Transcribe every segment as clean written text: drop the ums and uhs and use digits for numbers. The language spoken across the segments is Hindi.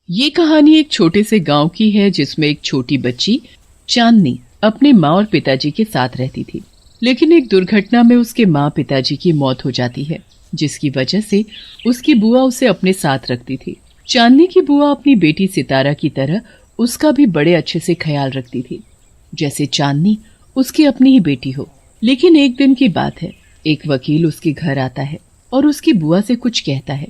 ये कहानी एक छोटे से गांव की है जिसमें एक छोटी बच्ची चांदनी अपने माँ और पिताजी के साथ रहती थी। लेकिन एक दुर्घटना में उसके माँ पिताजी की मौत हो जाती है, जिसकी वजह से उसकी बुआ उसे अपने साथ रखती थी। चांदनी की बुआ अपनी बेटी सितारा की तरह उसका भी बड़े अच्छे से ख्याल रखती थी, जैसे चांदनी उसकी अपनी ही बेटी हो। लेकिन एक दिन की बात है, एक वकील उसके घर आता है और उसकी बुआ से कुछ कहता है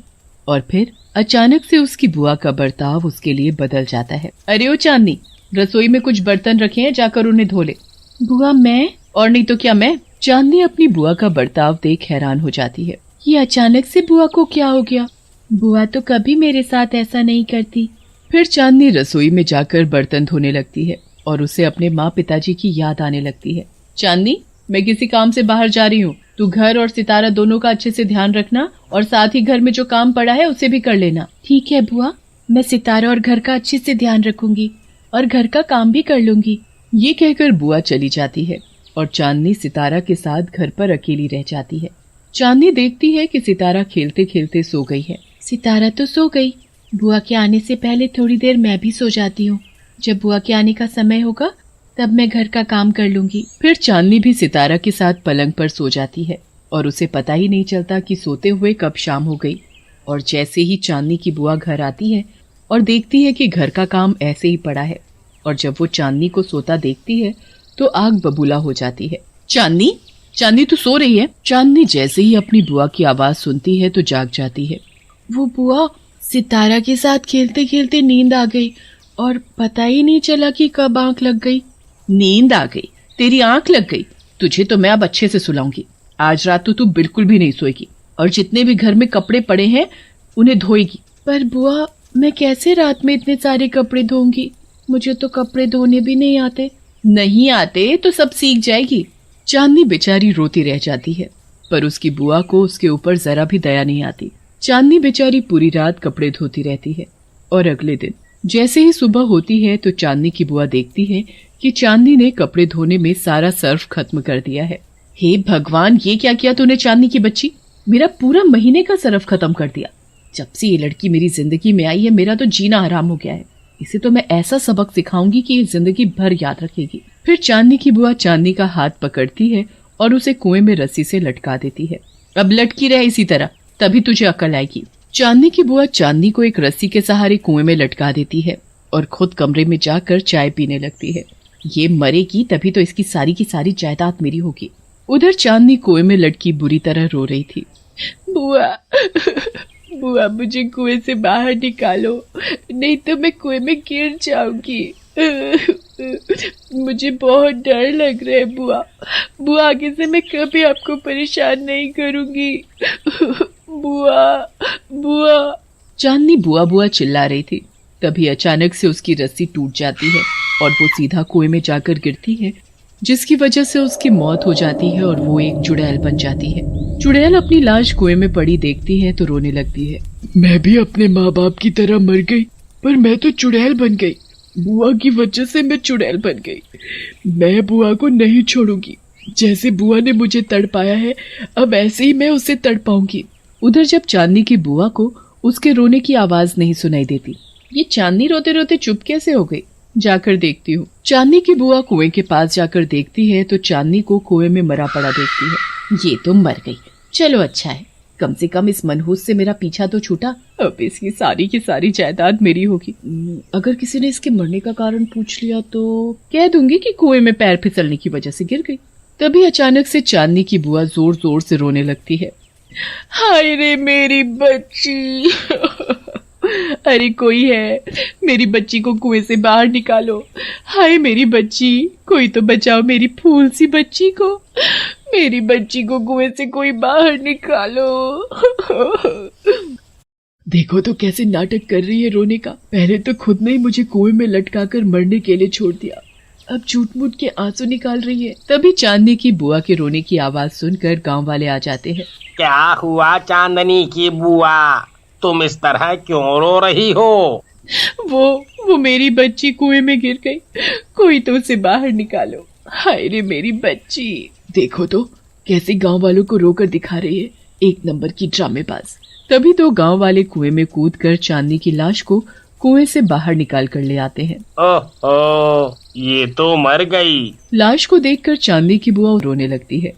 और फिर अचानक से उसकी बुआ का बर्ताव उसके लिए बदल जाता है। अरे ओ चांदनी, रसोई में कुछ बर्तन रखे हैं, जाकर उन्हें धो ले। बुआ मैं? और नहीं तो क्या मैं? चांदनी अपनी बुआ का बर्ताव देख हैरान हो जाती है। ये अचानक से बुआ को क्या हो गया? बुआ तो कभी मेरे साथ ऐसा नहीं करती। फिर चांदनी रसोई में जाकर बर्तन धोने लगती है और उसे अपने माँ पिताजी की याद आने लगती है। चांदनी, मैं किसी काम से बाहर जा रही हूँ, तू घर और सितारा दोनों का अच्छे से ध्यान रखना और साथ ही घर में जो काम पड़ा है उसे भी कर लेना। ठीक है बुआ, मैं सितारा और घर का अच्छे से ध्यान रखूंगी और घर का काम भी कर लूंगी। ये कहकर बुआ चली जाती है और चांदनी सितारा के साथ घर पर अकेली रह जाती है। चांदनी देखती है कि सितारा खेलते खेलते सो गई है। सितारा तो सो गई, बुआ के आने से पहले थोड़ी देर मैं भी सो जाती हूँ। जब बुआ के आने का समय होगा तब मैं घर का काम कर लूंगी। फिर चांदनी भी सितारा के साथ पलंग पर सो जाती है और उसे पता ही नहीं चलता कि सोते हुए कब शाम हो गई। और जैसे ही चांदनी की बुआ घर आती है और देखती है कि घर का काम ऐसे ही पड़ा है, और जब वो चांदनी को सोता देखती है तो आग बबूला हो जाती है। चांदनी, चांदनी तू सो रही है? चांदनी जैसे ही अपनी बुआ की आवाज सुनती है तो जाग जाती है। वो बुआ, सितारा के साथ खेलते खेलते नींद आ गई और पता ही नहीं चला कि कब आंख लग गई। नींद आ गई? तेरी आंख लग गई? तुझे तो मैं अब अच्छे से सुलाऊंगी। आज रात तो तू बिल्कुल भी नहीं सोएगी और जितने भी घर में कपड़े पड़े हैं उन्हें धोएगी। पर बुआ, मैं कैसे रात में इतने सारे कपड़े धोऊंगी? मुझे तो कपड़े धोने भी नहीं आते। नहीं आते तो सब सीख जाएगी। चांदनी बेचारी रोती रह जाती है, पर उसकी बुआ को उसके ऊपर जरा भी दया नहीं आती। चांदनी बेचारी पूरी रात कपड़े धोती रहती है और अगले दिन जैसे ही सुबह होती है तो चांदनी की बुआ देखती है कि चांदनी ने कपड़े धोने में सारा सर्फ खत्म कर दिया है। हे भगवान, ये क्या किया तूने चांदनी की बच्ची? मेरा पूरा महीने का सर्फ खत्म कर दिया। जब से ये लड़की मेरी जिंदगी में आई है मेरा तो जीना हराम हो गया है। इसे तो मैं ऐसा सबक सिखाऊंगी कि ये जिंदगी भर याद रखेगी। फिर चांदनी की बुआ चांदनी का हाथ पकड़ती है और उसे कुएं में रस्सी से लटका देती है। अब लटकी रहे इसी तरह, तभी तुझे अकल आएगी। चांदनी की बुआ चांदनी को एक रस्सी के सहारे कुएं में लटका देती है और खुद कमरे में जाकर चाय पीने लगती है। ये मरेगी तभी तो इसकी सारी की सारी जायदाद मेरी होगी। उधर चांदनी कुएं में लटकी बुरी तरह रो रही थी। बुआ, बुआ मुझे कुएं से बाहर निकालो, नहीं तो मैं कुएं में गिर जाऊंगी। मुझे बहुत डर लग रहा है बुआ। बुआ, आगे से मैं कभी आपको परेशान नहीं करूंगी। बुआ, बुआ। चांदनी बुआ बुआ चिल्ला रही थी। तभी अचानक से उसकी रस्सी टूट जाती है और वो सीधा कुएं में जाकर गिरती है, जिसकी वजह से उसकी मौत हो जाती है और वो एक चुड़ैल बन जाती है। चुड़ैल अपनी लाश कुएं में पड़ी देखती है तो रोने लगती है। मैं भी अपने माँ बाप की तरह मर गई, पर मैं तो चुड़ैल बन गई। बुआ की वजह से मैं चुड़ैल बन गई। मैं बुआ को नहीं छोड़ूंगी। जैसे बुआ ने मुझे तड़पाया है, अब ऐसे ही मैं उसे तड़पाऊंगी। उधर जब चांदनी की बुआ को उसके रोने की आवाज नहीं सुनाई देती। ये चांदनी रोते रोते चुप कैसे हो गई? जाकर देखती हूँ। चांदनी की बुआ कुएं के पास जाकर देखती है तो चांदनी को कुएं में मरा पड़ा देखती है। ये तो मर गई। चलो अच्छा है, कम से कम इस मनहूस से मेरा पीछा तो छूटा। अब इसकी सारी की सारी जायदाद मेरी होगी। अगर किसी ने इसके मरने का कारण पूछ लिया तो कह दूंगी कि कुएं में पैर फिसलने की वजह से गिर गई। तभी अचानक से चांदनी की बुआ जोर जोर से रोने लगती है। हाय रे मेरी बच्ची। अरे कोई है, मेरी बच्ची को कुएं से बाहर निकालो। हाय मेरी बच्ची, कोई तो बचाओ मेरी फूल सी बच्ची को। मेरी बच्ची को कुएं से कोई बाहर निकालो। देखो तो कैसे नाटक कर रही है रोने का। पहले तो खुद ने ही मुझे कुएं में लटकाकर मरने के लिए छोड़ दिया, अब झूठ मूठ के आंसू निकाल रही है। तभी चांदनी की बुआ के रोने की आवाज सुनकर गांव वाले आ जाते हैं। क्या हुआ चांदनी की बुआ, तुम इस तरह क्यों रो रही हो? वो मेरी बच्ची कुएं में गिर गई, कोई तो उसे बाहर निकालो। हाय रे मेरी बच्ची। देखो तो कैसे गांव वालों को रोकर दिखा रही है, एक नंबर की ड्रामेबाज। तभी तो गांव वाले कुएं में कूदकर चांदनी की लाश को कुएं से बाहर निकाल कर ले आते हैं। ओह, ये तो मर गई। लाश को देखकर चांदनी की बुआ रोने लगती है।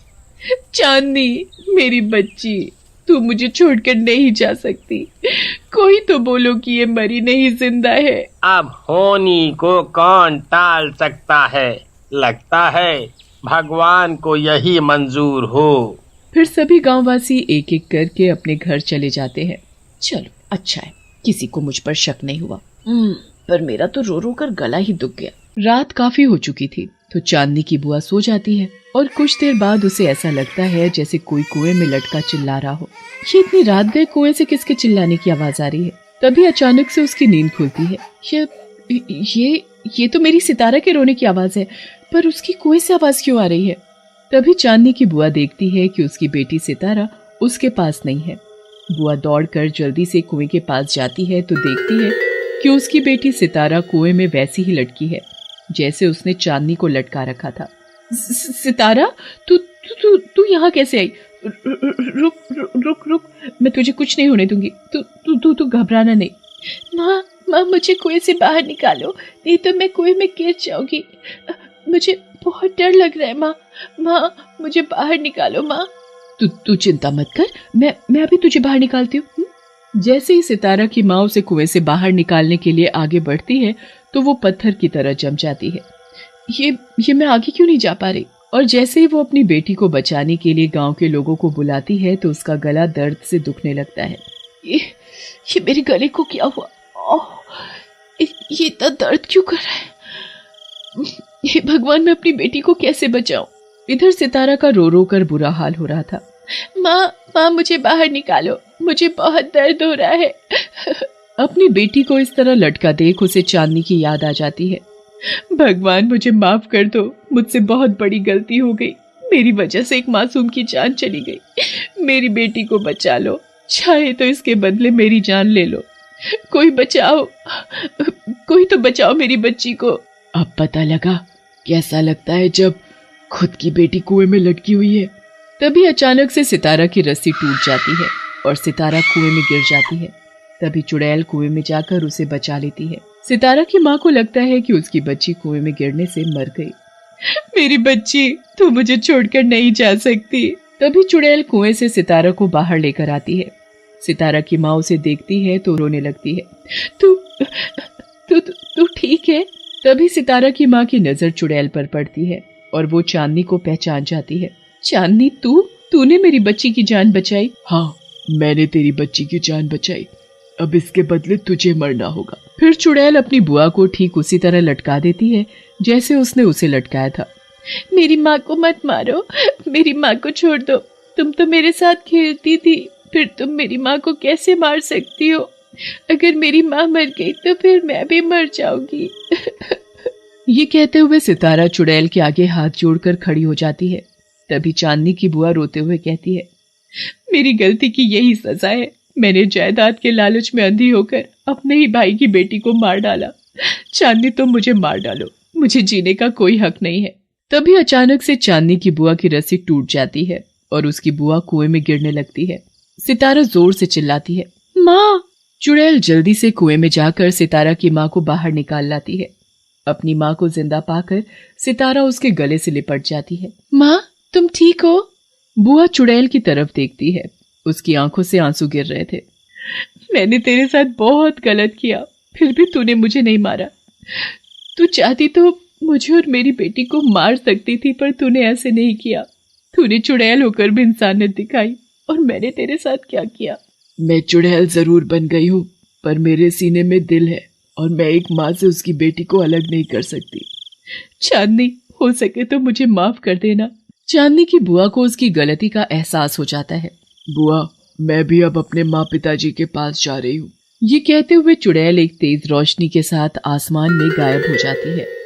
चांदनी, मेरी बच्ची, तू मुझे छोड़कर नहीं जा सकती। कोई तो बोलो कि ये मरी नहीं जिंदा है। अब होनी को कौन टाल सकता है? लगता है भगवान को यही मंजूर हो। फिर सभी गांववासी एक एक करके अपने घर चले जाते हैं। चलो अच्छा है, किसी को मुझ पर शक नहीं हुआ। पर मेरा तो रो रो कर गला ही दुख गया। रात काफी हो चुकी थी तो चांदनी की बुआ सो जाती है और कुछ देर बाद उसे ऐसा लगता है जैसे कोई कुएं में लटका चिल्ला रहा हो। ये इतनी रात गए कुएं से किसके चिल्लाने की आवाज आ रही है? तभी अचानक से उसकी नींद खुलती है। ये तो मेरी सितारा के रोने की आवाज है, पर उसकी कुएं से आवाज क्यों आ रही है? तभी चांदनी की बुआ देखती है कि उसकी बेटी सितारा उसके पास नहीं है। बुआ दौड़कर जल्दी से कुएं के पास जाती है तो देखती है कि उसकी बेटी सितारा कुएं में वैसी ही लटकी है जैसे उसने चांदनी को लटका रखा था। सितारा, तू यहाँ कैसे आई? रुक रुक रुक रुक, मैं तुझे कुछ नहीं होने दूंगी। तू घबराना नहीं। माँ, मुझे कुएं से बाहर निकालो, नहीं तो मैं कुएं में गिर जाऊंगी। मुझे बहुत डर लग रहा है माँ, मुझे बाहर निकालो माँ। तू चिंता मत कर, मैं अभी तुझे बाहर निकालती हूँ। जैसे ही सितारा की माँ उसे कुएं से बाहर निकालने के लिए आगे बढ़ती है तो वो पत्थर की तरह जम जाती है। ये मैं आगे क्यों नहीं जा पा रही? और जैसे ही वो अपनी बेटी को बचाने के लिए गांव के लोगों को बुलाती है तो उसका गला दर्द से दुखने लगता है। ये मेरे गले को क्या हुआ? ये इतना दर्द क्यों कर रहा है? ये भगवान, मैं अपनी बेटी को कैसे बचाऊं? इधर सितारा का रो रो कर बुरा हाल हो रहा था। माँ, मुझे बाहर निकालो, मुझे बहुत दर्द हो रहा है। अपनी बेटी को इस तरह लटका देख उसे चांदनी की याद आ जाती है। भगवान, मुझे माफ कर दो, मुझसे बहुत बड़ी गलती हो गई। मेरी वजह से एक मासूम की जान चली गई। मेरी बेटी को बचा लो, चाहे तो इसके बदले मेरी जान ले लो। कोई तो बचाओ मेरी बच्ची को। अब पता लगा कैसा लगता है जब खुद की बेटी कुएं में लटकी हुई है। तभी अचानक से सितारा की रस्सी टूट जाती है और सितारा कुएं में गिर जाती है। तभी चुड़ैल कुएं में जाकर उसे बचा लेती है। सितारा की माँ को लगता है कि उसकी बच्ची कुएं में गिरने से मर गई। मेरी बच्ची, तू मुझे छोड़कर नहीं जा सकती। तभी चुड़ैल कुएं से सितारा को बाहर लेकर आती है। सितारा की माँ उसे देखती है तो रोने लगती है। तू ठीक है? तभी सितारा की माँ की नजर चुड़ैल पर पड़ती है और वो चांदनी को पहचान जाती है। चांदनी, तूने मेरी बच्ची की जान बचाई? हाँ, मैंने तेरी बच्ची की जान बचाई। अब इसके बदले तुझे मरना होगा। फिर चुड़ैल अपनी बुआ को ठीक उसी तरह लटका देती है जैसे उसने उसे लटकाया था। मेरी माँ को मत मारो, मेरी माँ को छोड़ दो। तुम तो मेरे साथ खेलती थी, फिर तुम मेरी माँ को कैसे मार सकती हो? अगर मेरी माँ मर गई तो फिर मैं भी मर जाऊंगी। ये कहते हुए सितारा चुड़ैल के आगे हाथ जोड़कर खड़ी हो जाती है। तभी चांदनी की बुआ रोते हुए कहती है, मेरी गलती की यही सजा है। मैंने जायदाद के लालच में अंधी होकर अपने ही भाई की बेटी को मार डाला। चांदनी, तुम मुझे मार डालो, मुझे जीने का कोई हक नहीं है। तभी अचानक से चांदनी की बुआ की रस्सी टूट जाती है और उसकी बुआ कुएं में गिरने लगती है। सितारा जोर से चिल्लाती है, माँ। चुड़ैल जल्दी से कुएं में जाकर सितारा की माँ को बाहर निकाल लाती है। अपनी माँ को जिंदा पाकर सितारा उसके गले से लिपट जाती है। माँ, तुम ठीक हो? बुआ चुड़ैल की तरफ देखती है। उसकी आंखों से आंसू गिर रहे थे। मैंने तेरे साथ बहुत गलत किया, फिर भी तूने मुझे नहीं मारा। तू चाहती तो मुझे और मेरी बेटी को मार सकती थी, पर तूने ऐसे नहीं किया। तूने चुड़ैल होकर भी इंसानियत दिखाई, और मैंने तेरे साथ क्या किया? मैं चुड़ैल जरूर बन गई हूँ, पर मेरे सीने में दिल है और मैं एक माँ से उसकी बेटी को अलग नहीं कर सकती। चांदनी, हो सके तो मुझे माफ कर देना। चांदनी की बुआ को उसकी गलती का एहसास हो जाता है। बुआ, मैं भी अब अपने माँ पिताजी के पास जा रही हूँ। ये कहते हुए चुड़ैल एक तेज रोशनी के साथ आसमान में गायब हो जाती है।